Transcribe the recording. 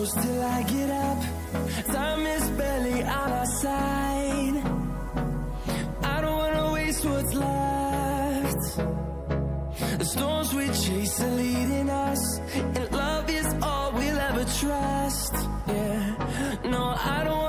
close till I get up. Time is barely on our side. I don't wanna waste what's left. The storms we chase are leading us, and love is all we'll ever trust. Yeah, no, I don't